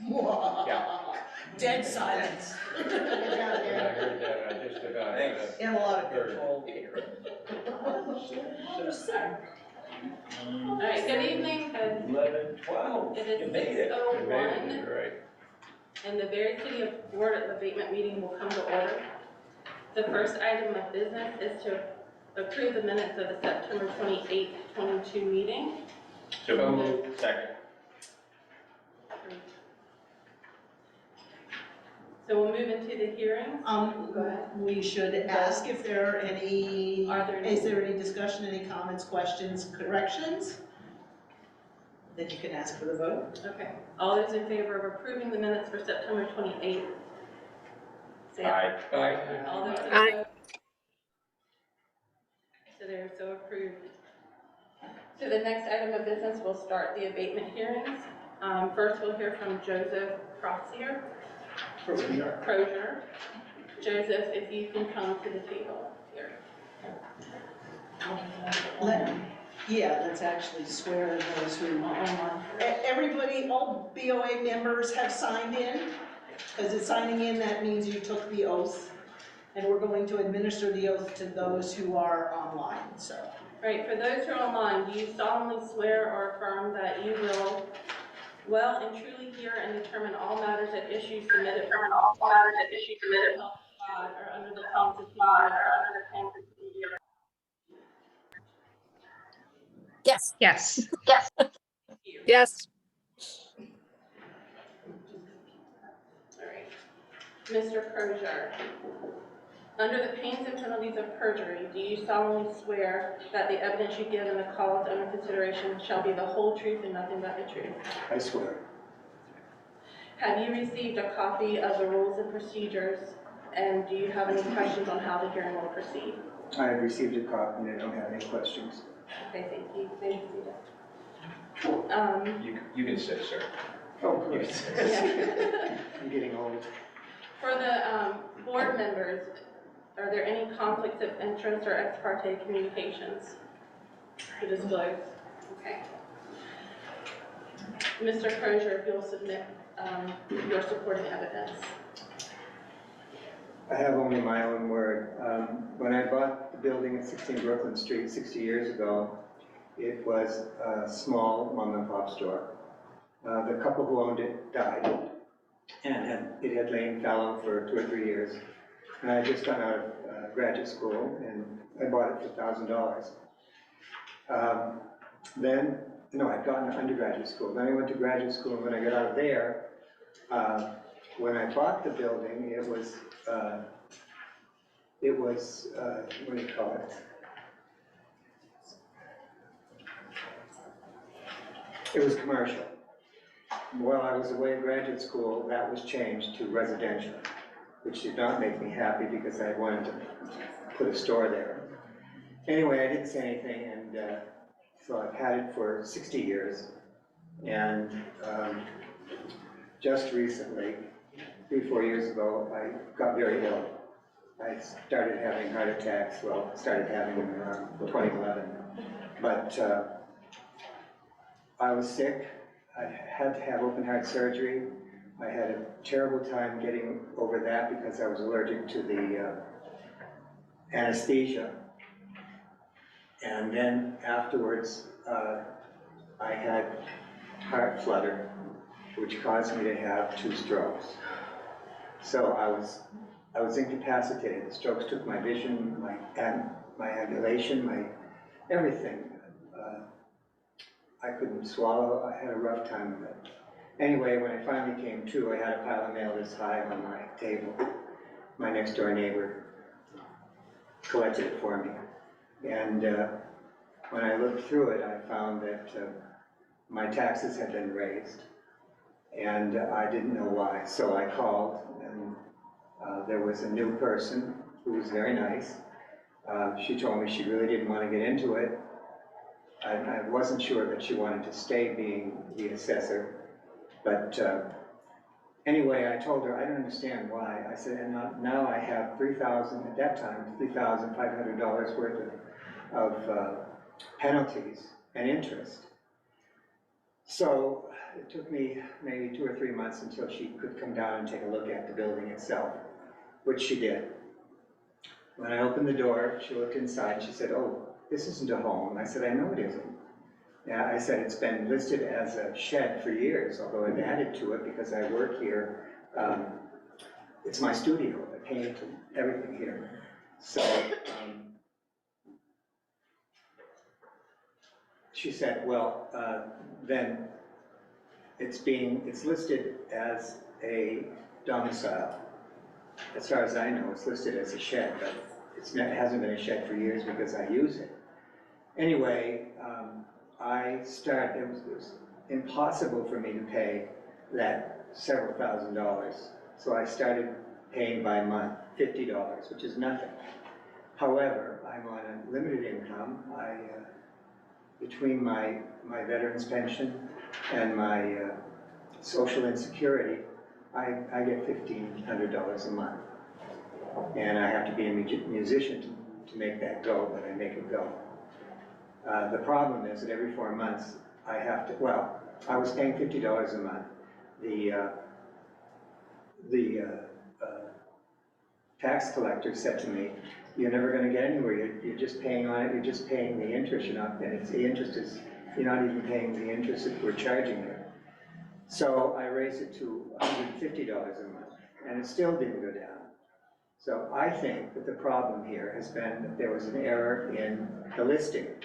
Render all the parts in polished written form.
Yeah. Dead silence. I heard that, I just about had a In a lot of control here. All right, good evening. 11:12. It is You made it. 6:01. Right. And the Barre City Board of Abatement meeting will come to order. The first item of business is to approve the minutes of the September 28th, 22 meeting. So moved. Second. So we'll move into the hearings. Go ahead. We should ask if there are any, Are there any? is there any discussion, any comments, questions, corrections? Then you can ask for the vote. Okay. All those in favor of approving the minutes for September 28th? Say aye. Aye. All those Aye. opposed? So they're so approved. So the next item of business, we'll start the abatement hearings. First, we'll hear from Joseph Crozier. Crozier. Joseph, if you can come to the table here. Let's actually swear those who, everybody, all BOA members have signed in, because it's signing in, that means you took the oath, and we're going to administer the oath to those who are online, so. All right, for those who are online, do you solemnly swear or affirm that you will well and truly hear and determine all matters at issue submitted from God or under the Constitution? Yes. Yes. Yes. All right. Mr. Crozier, under the pains and penalties of perjury, do you solemnly swear that the evidence you give in the cause under consideration shall be the whole truth and nothing but the truth? I swear. Have you received a copy of the rules and procedures, and do you have any questions on how the hearing will proceed? I have received a copy and I don't have any questions. Okay, thank you. Thank you. You can sit, sir. Oh, good. Yeah. I'm getting old. For the board members, are there any conflicts of interest or ex parte communications to disclose? Okay. Mr. Crozier, if you'll submit your supporting evidence. I have only my own word. When I bought the building at 16 Brooklyn Street 60 years ago, it was a small mom-and-pop store. The couple who owned it died, and it had lain fallow for 2 or 3 years. And I had just gone out of graduate school, and I bought it for $1,000. I'd gotten to undergraduate school. Then I went to graduate school, and when I got out of there, when I bought the building, it was what do you call it? It was commercial. While I was away at graduate school, that was changed to residential, which did not make me happy because I wanted to put a store there. Anyway, I didn't say anything, and so I've had it for 60 years. And just recently, 3-4 years ago, I got very ill. I started having heart attacks, started having them around 2011. But I was sick. I had to have open heart surgery. I had a terrible time getting over that because I was allergic to the anesthesia. And then afterwards, I had heart flutter, which caused me to have 2 strokes. So I was incapacitated. The strokes took my vision, my ambulation, my everything. I couldn't swallow. I had a rough time of it. Anyway, when I finally came to, I had a pile of mail this high on my table. My next door neighbor collected it for me. And when I looked through it, I found that my taxes had been raised. And I didn't know why. So I called, and there was a new person who was very nice. She told me she really didn't want to get into it. I wasn't sure that she wanted to stay being the assessor. But anyway, I told her, I don't understand why. I said, and now I have at that time, $3,500 worth of penalties and interest. So it took me maybe 2 or 3 months until she could come down and take a look at the building itself, which she did. When I opened the door, she looked inside, she said, "Oh, this isn't a home." I said, "I know it isn't." Yeah, I said, "It's been listed as a shed for years, although I've added to it because I work here. It's my studio, I paint and everything here." So she said, "Well, then it's listed as a domicile. As far as I know, it's listed as a shed, but it hasn't been a shed for years because I use it." Anyway, it was impossible for me to pay that several $1,000s. So I started paying by month, $50, which is nothing. However, I'm on a limited income. Between my veteran's pension and my social insecurity, I get $1,500 a month. And I have to be a musician to make that go, but I make it go. The problem is that every 4 months I have to, well, I was paying $50 a month. The tax collector said to me, "You're never going to get anywhere. You're just paying on it. You're just paying the interest. You're not, and it's the interest is you're not even paying the interest that we're charging you." So I raised it to $150 a month, and it still didn't go down. So I think that the problem here has been that there was an error in the listing.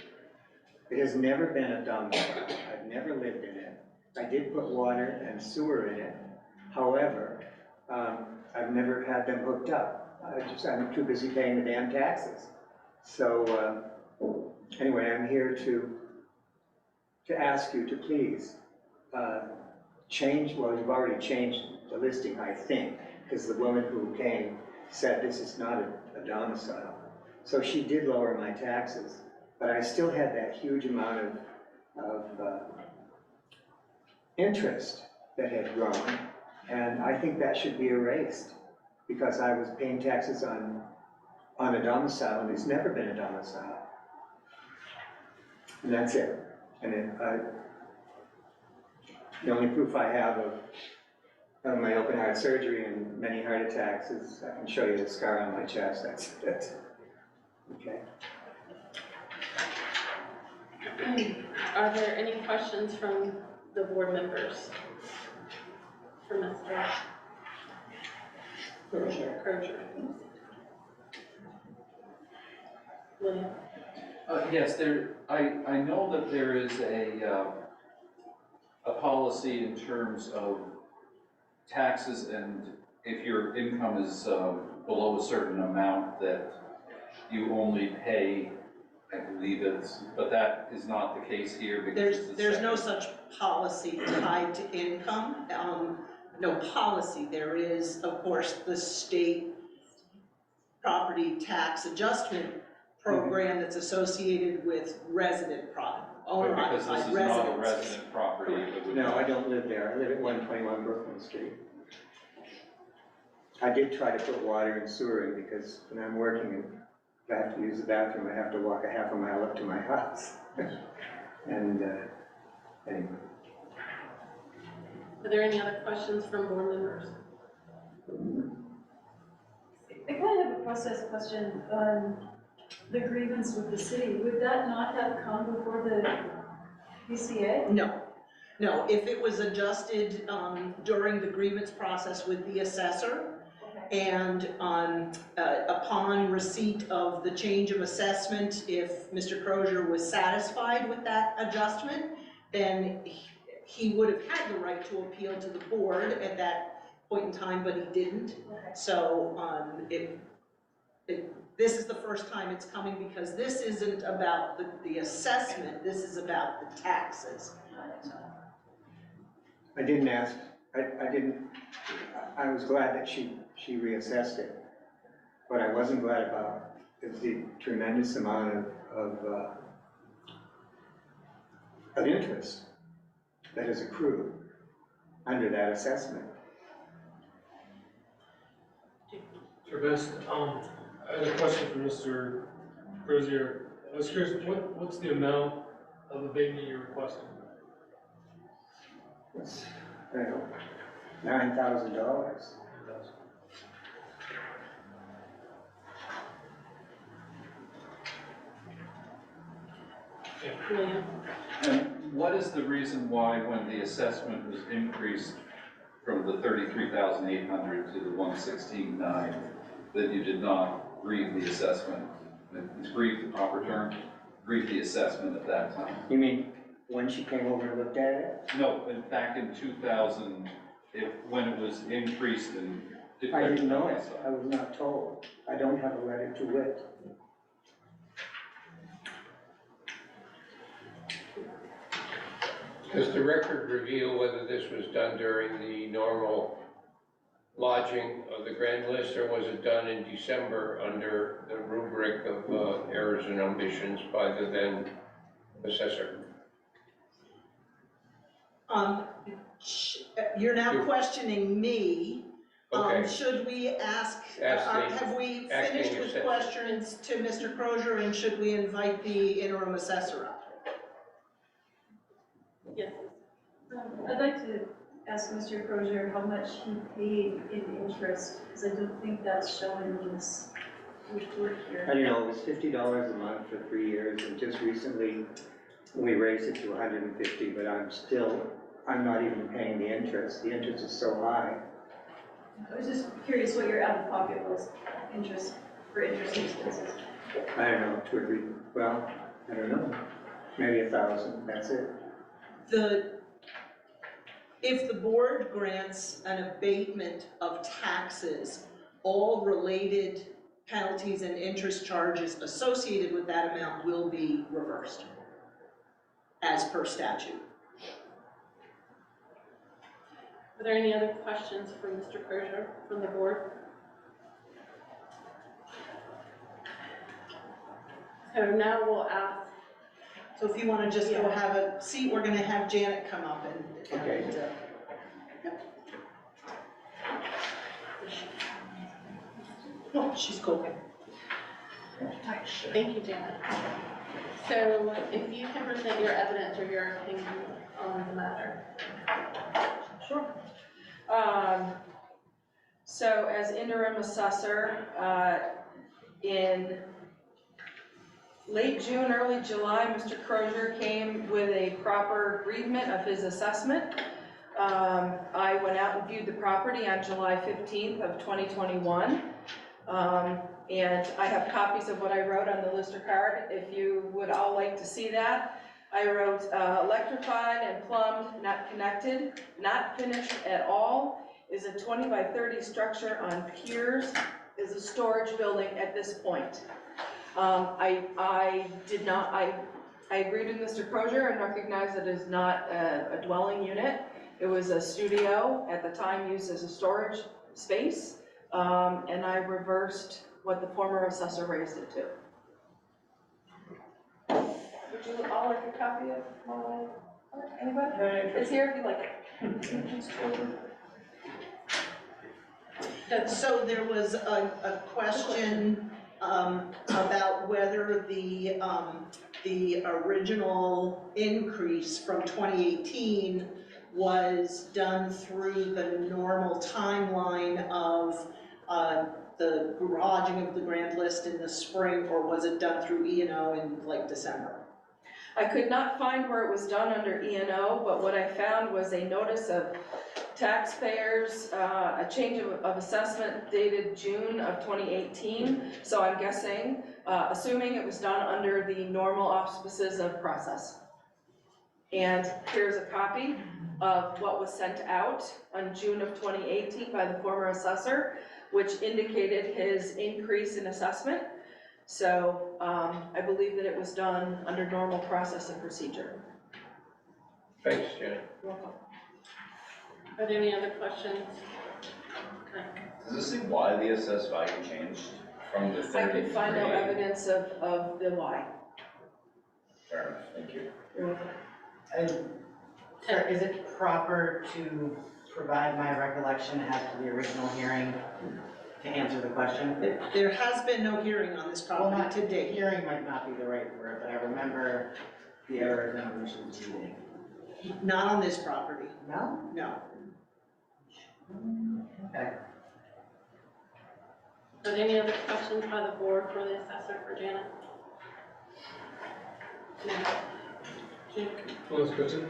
It has never been a domicile. I've never lived in it. I did put water and sewer in it. However, I've never had them hooked up. I'm too busy paying the damn taxes. So anyway, I'm here to ask you to please change, well, you've already changed the listing, I think, because the woman who came said this is not a domicile. So she did lower my taxes, but I still had that huge amount of interest that had grown, and I think that should be erased, because I was paying taxes on a domicile, and it's never been a domicile. And that's it. And the only proof I have of my open heart surgery and many heart attacks is I can show you the scar on my chest. That's it. Okay. Are there any questions from the board members for Mr. Crozier? William? Yes, I know that there is a policy in terms of taxes, and if your income is below a certain amount, that you only pay, I believe but that is not the case here because There's no such policy tied to income. No policy. There is, of course, the state property tax adjustment program that's associated with resident because this is not a resident property. No, I don't live there. I live at 121 Brooklyn Street. I did try to put water and sewer in because when I'm working and if I have to use the bathroom, I have to walk a half a mile up to my house. And anyway. Are there any other questions from board members? I kind of have a process question on the grievance with the city. Would that not have come before the PCA? No. No, if it was adjusted during the grievance process with the assessor, and upon receipt of the change of assessment, if Mr. Crozier was satisfied with that adjustment, then he would have had the right to appeal to the board at that point in time, but he didn't. So this is the first time it's coming because this isn't about the assessment, this is about the taxes. I didn't ask, I was glad that she reassessed it. What I wasn't glad about is the tremendous amount of interest that is accrued under that assessment. Best, I had a question for Mr. Crozier. I was curious, what's the amount of abatement you're requesting? It's, I don't know, $9,000. William? And what is the reason why when the assessment was increased from the 33,800 to the 116,900, that you did not read the assessment? Is brief the proper term? Read the assessment at that time? You mean, when she came over and looked at it? No, back in 2000, when it was increased and I declared. didn't know it, I was not told. I don't have a letter to wit. Does the record reveal whether this was done during the normal lodging of the grand list, or was it done in December under the rubric of errors and omissions by the then assessor? You're now questioning me. Okay. Should we ask have we acting finished with assessor. questions to Mr. Crozier, and should we invite the interim assessor up? Yes. I'd like to ask Mr. Crozier how much he paid in interest, because I don't think that's shown in this report I here. don't know, it was $50 a month for 3 years, and just recently, we raised it to $150, but I'm not even paying the interest. The interest is so high. I was just curious what your out-of-pocket was, for interest expenses. I don't know, 2 or 3, well, I don't know, maybe 1,000, that's it. If the board grants an abatement of taxes, all related penalties and interest charges associated with that amount will be reversed, as per statute. Are there any other questions for Mr. Crozier from the board? So now we'll ask. So if you want to just go have a seat, we're going to have Janet come up and. Okay. No, she's cooking. Thank you, Janet. So if you can present your evidence or your opinion on the matter. Sure. So as interim assessor, in late June, early July, Mr. Crozier came with a proper agreement of his assessment. I went out and viewed the property on July 15th of 2021. And I have copies of what I wrote on the lister card, if you would all like to see that. I wrote electrified and plumbed, not connected, not finished at all, is a 20 by 30 structure on piers, is a storage building at this point. I agreed with Mr. Crozier and recognized that it is not a dwelling unit. It was a studio at the time used as a storage space, and I reversed what the former assessor raised it to. Would you all like a copy of my, anybody? It's here if you like it. So there was a question about whether the original increase from 2018 was done through the normal timeline of the garaging of the grand list in the spring, or was it done through E&O in like December? I could not find where it was done under E&O, but what I found was a notice of taxpayers, a change of assessment dated June of 2018. So I'm guessing, assuming it was done under the normal auspices of process. And here's a copy of what was sent out on June of 2018 by the former assessor, which indicated his increase in assessment. So I believe that it was done under normal process and procedure. Thanks, Janet. You're welcome. Are there any other questions? Okay. Does this say why the assessed value changed from the 33? I could find no evidence of the why. Fair enough, thank you. You're welcome. Sir, is it proper to provide my recollection as to the original hearing to answer the question? There has been no hearing on this Well, property to date. hearing might not be the right word, but I remember the errors and omissions being. Not on this property, No? no. Okay. Are there any other questions by the board for the assessor for Janet? No. Jim? One last question.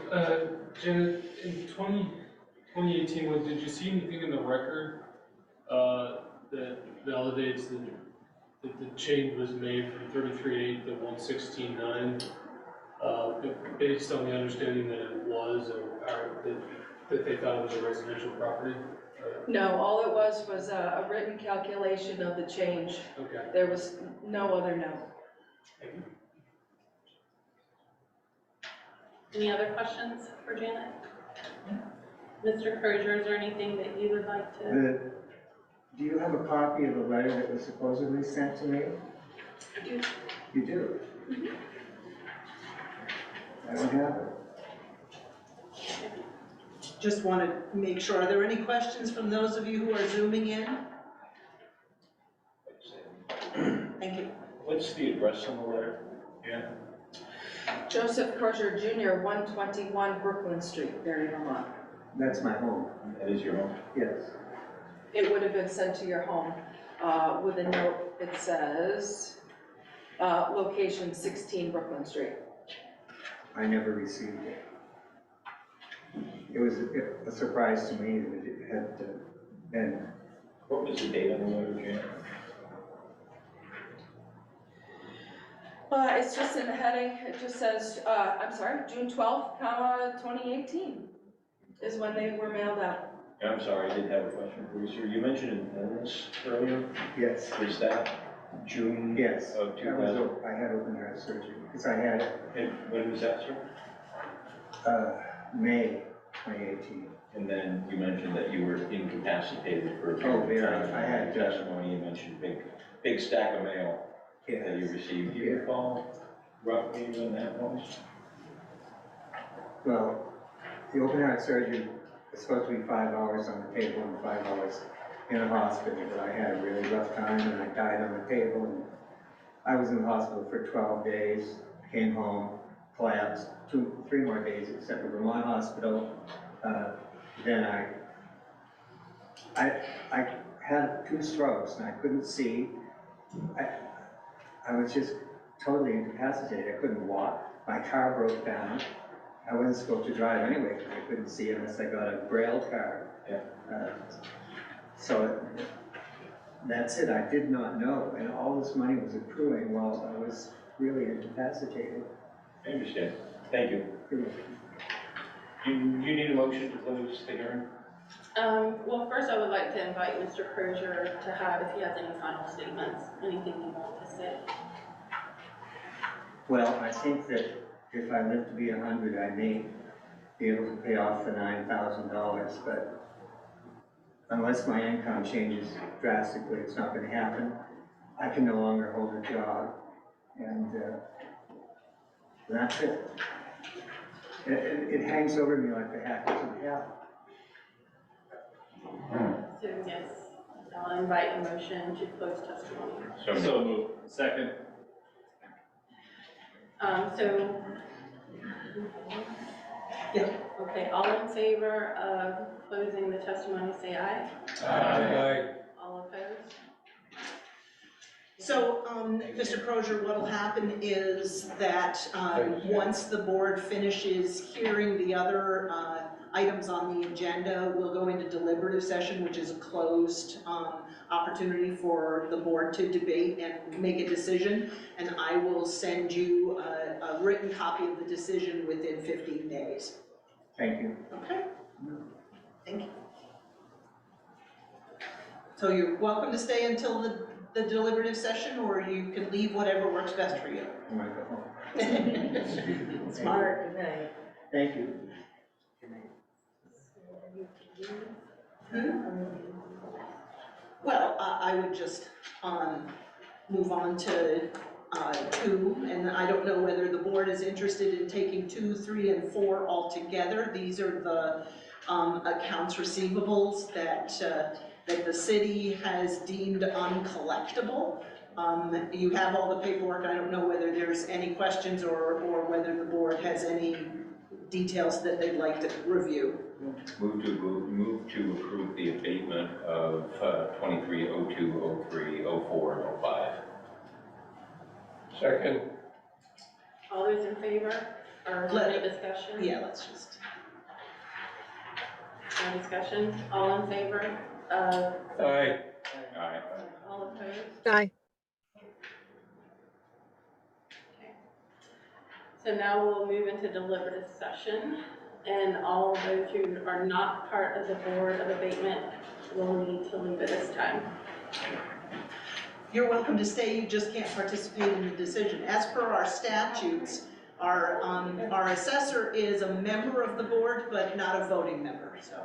Janet, in 2018, did you see anything in the record that validates that the change was made from 33.8 to 116.9? Based on the understanding that it was, or that they thought it was a residential property? No, all it was a written calculation of the change. Okay. There was no other note. Thank you. Any other questions for Janet? Mr. Crozier, is there anything that you would like to? Do you have a copy of the letter that was supposedly sent to me? I do. You do? I don't have it. Just want to make sure, are there any questions from those of you who are zooming in? Thank you. What's the address on the letter? Yeah. Joseph Crozier Jr., 121 Brooklyn Street, Barre, Vermont. That's my home, That is your home? yes. It would have been sent to your home with a note that says, location 16 Brooklyn Street. I never received it. It was a surprise to me that it had been. What was the date on the letter, Janet? It's just in the heading, it just says, I'm sorry, June 12th, 2018 is when they were mailed out. Yeah, I'm sorry, I did have a question for you, sir. You mentioned an illness earlier. Yes. Is that June? Yes. Of That was 2000? I had open heart surgery, because I had it, And when was that, sir? May 2018. And then you mentioned that you were incapacitated for a Oh, period very. of time. I had, Testimony, you mentioned big stack of mail that you received. Do you recall roughly when that was? Well, the open heart surgery was supposed to be 5 hours on the table and 5 hours in a hospital, but I had a really rough time and I died on the table. And I was in the hospital for 12 days, came home, collapsed, 3 more days except for Vermont Hospital. Then I had 2 strokes and I couldn't see. I was just totally incapacitated. I couldn't walk. My car broke down. I wasn't supposed to drive anyway because I couldn't see unless I got a braille car. Yeah. So that's it. I did not know. And all this money was accruing while I was really incapacitated. I understand. Thank you. You need a motion to close the hearing? Well, first I would like to invite Mr. Crozier to have, if he has any final statements, anything you want to say. Well, I think that if I live to be 100, I may be able to pay off the $9,000, but unless my income changes drastically, it's not going to happen. I can no longer hold a job, and that's it. It hangs over me like the hackers of hell. So yes, I'll invite a motion to close testimony. So moved. Second. Yeah. Okay, all in favor of closing the testimony, say aye. Aye. All opposed? So, Mr. Crozier, what'll happen is that, once the board finishes hearing the other, items on the agenda, we'll go into deliberative session, which is a closed, opportunity for the board to debate and make a decision. And I will send you a written copy of the decision within 15 days. Thank you. Okay? Thank you. So you're welcome to stay until the deliberative session, or you can leave, whatever works best for you. I want to go home. Smart. Thank you. Well, I would just move on to 2, and I don't know whether the board is interested in taking 2, 3, and 4 all together. These are the accounts receivables that the city has deemed uncollectible. You have all the paperwork. I don't know whether there's any questions or whether the board has any details that they'd like to review. Move to approve the abatement of 23, 02, 03, 04, and 05. Second, All those in favor, or any discussion? Yeah, let's just, No discussion, all in favor, uh, aye. Aye. all opposed? Aye. So now we'll move into deliberative session, and all of those who are not part of the Board of Abatement will need to leave at this time. you're welcome to stay, you just can't participate in the decision. As per our statutes, our assessor is a member of the board, but not a voting member, so.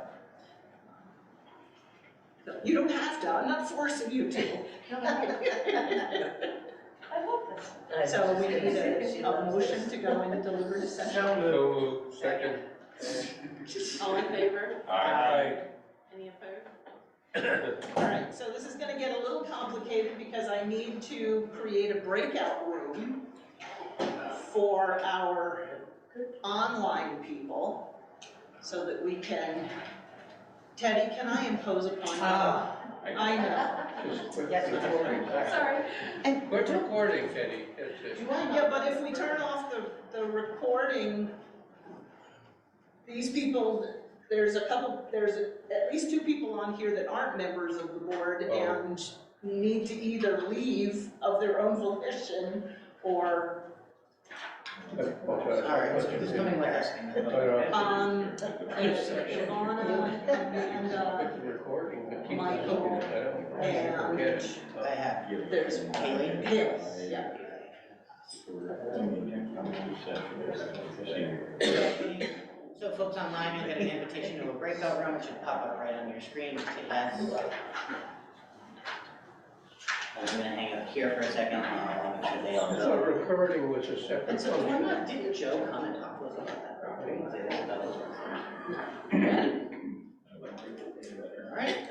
You don't have to, I'm not forcing you to. I love this. So we need a motion to go into deliberative session. So moved. Second. All in favor? Aye. Any opposed? All right, so this is gonna get a little complicated because I need to create a breakout room for our online people so that we can, Teddy, can I impose upon you? I know. Just quit Yes, it's recording. Sorry. Quit recording, Teddy. That's it. Yeah, but if we turn off the recording, these people, there's at least 2 people on here that aren't members of the board and need to either leave of their own volition or, Sorry, who's coming with us? Ivana, Amanda, Quit the recording. Keep Michael, looking. I don't and forget it. I have. there's Haley? Haley, yeah. So folks online, you'll get an invitation to a breakout room, it should pop up right on your screen, just hit yes. I'm gonna hang up here for a second, I'll make sure they all I know. thought recording was a separate And so, function. why not, didn't Joe come and talk to us about that property? Say that about those ones? All right.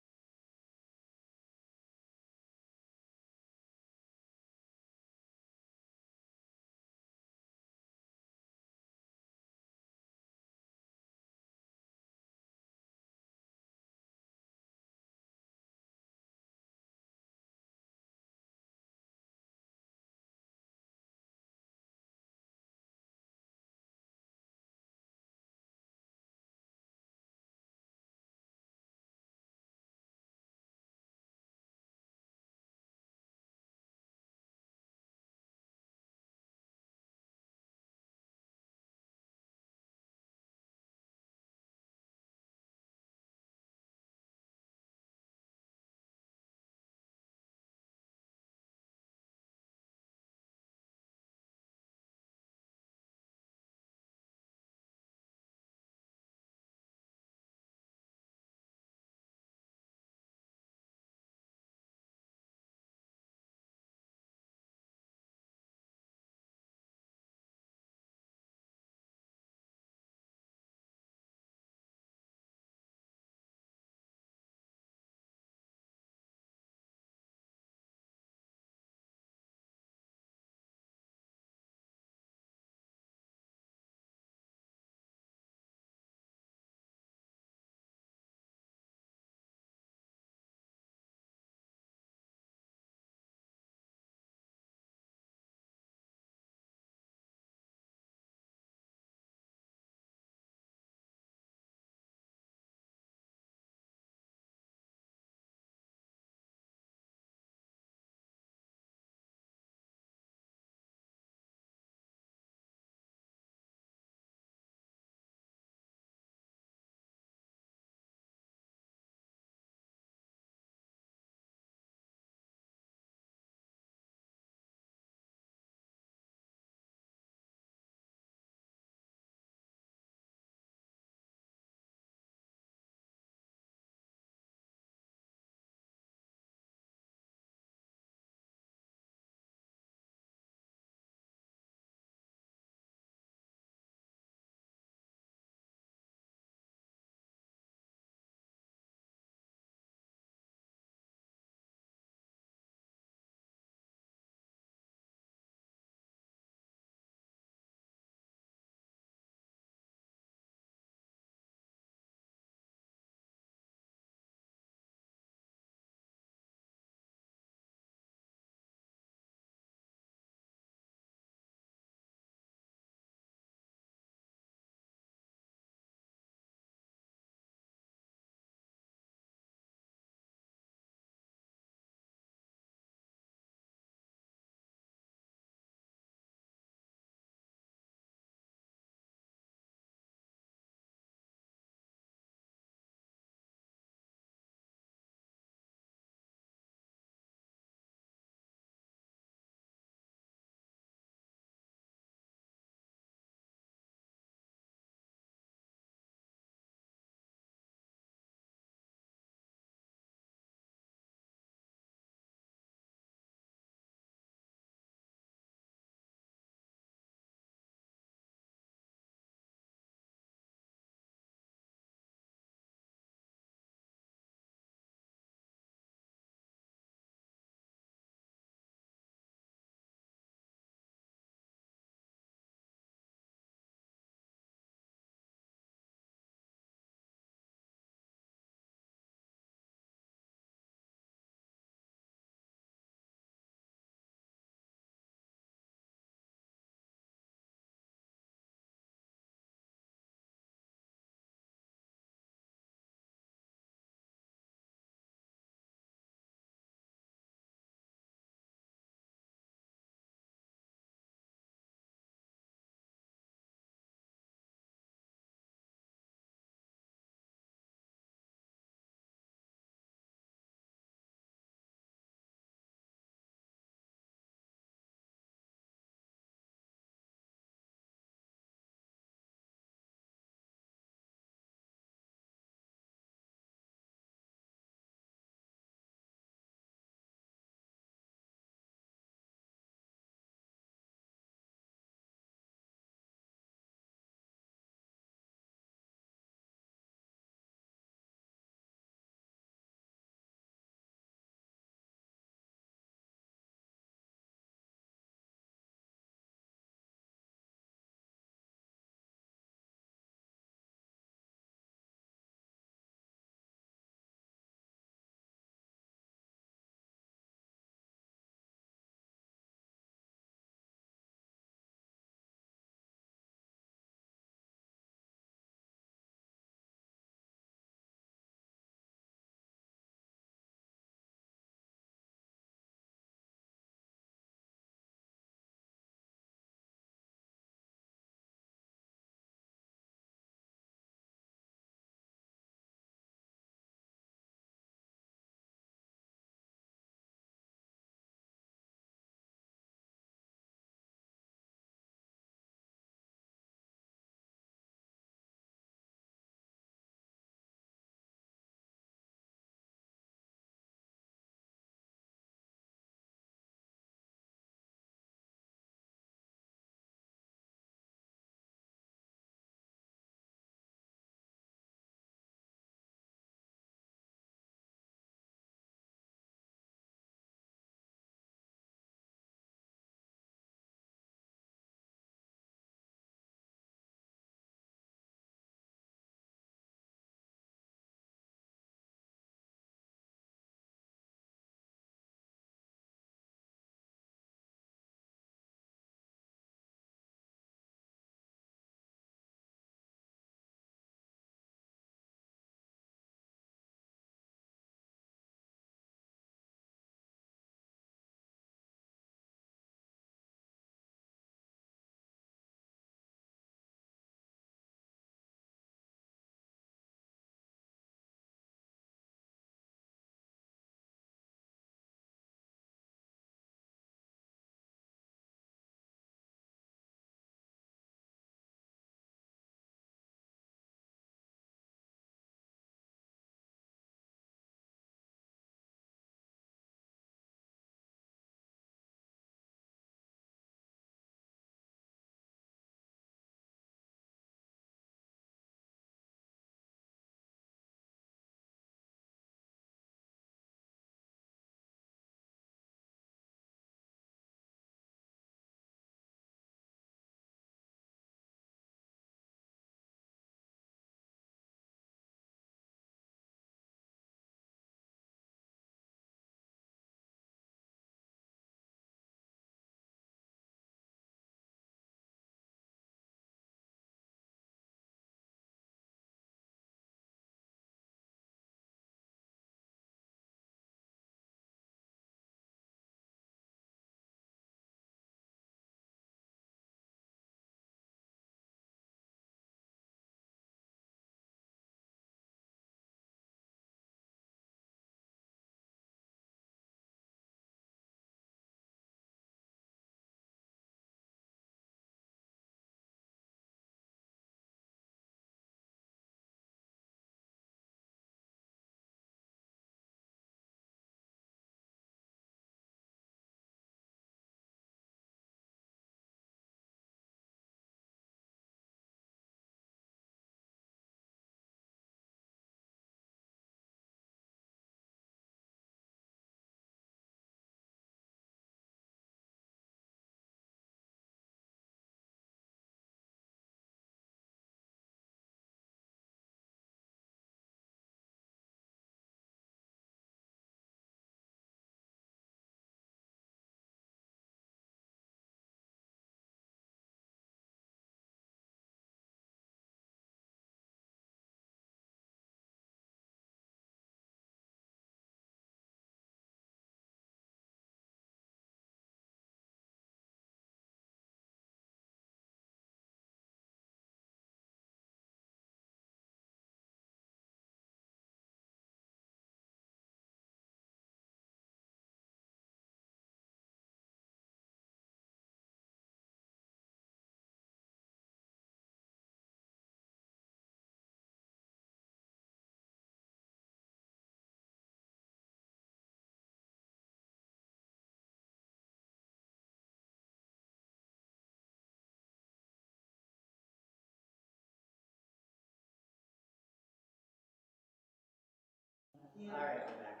Yeah. All right, I'm back.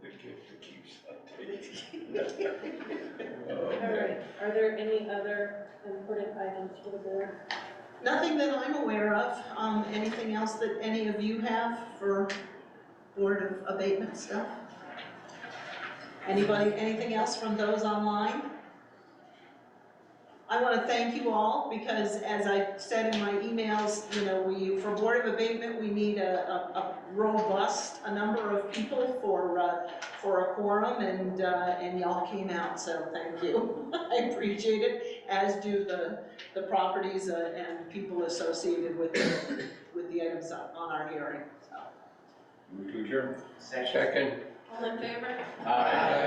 The gift that keeps on All right, are there any other important items for the board? Nothing that I'm aware of. Anything else that any of you have for Board of Abatement stuff? Anybody, anything else from those online? I want to thank you all because as I said in my emails, you know, for Board of Abatement, we need a robust, a number of people for a quorum and y'all came out, so thank you. I appreciate it, as do the properties and people associated with the items on our hearing, so. Move to adjourn. Second. All in favor? Aye.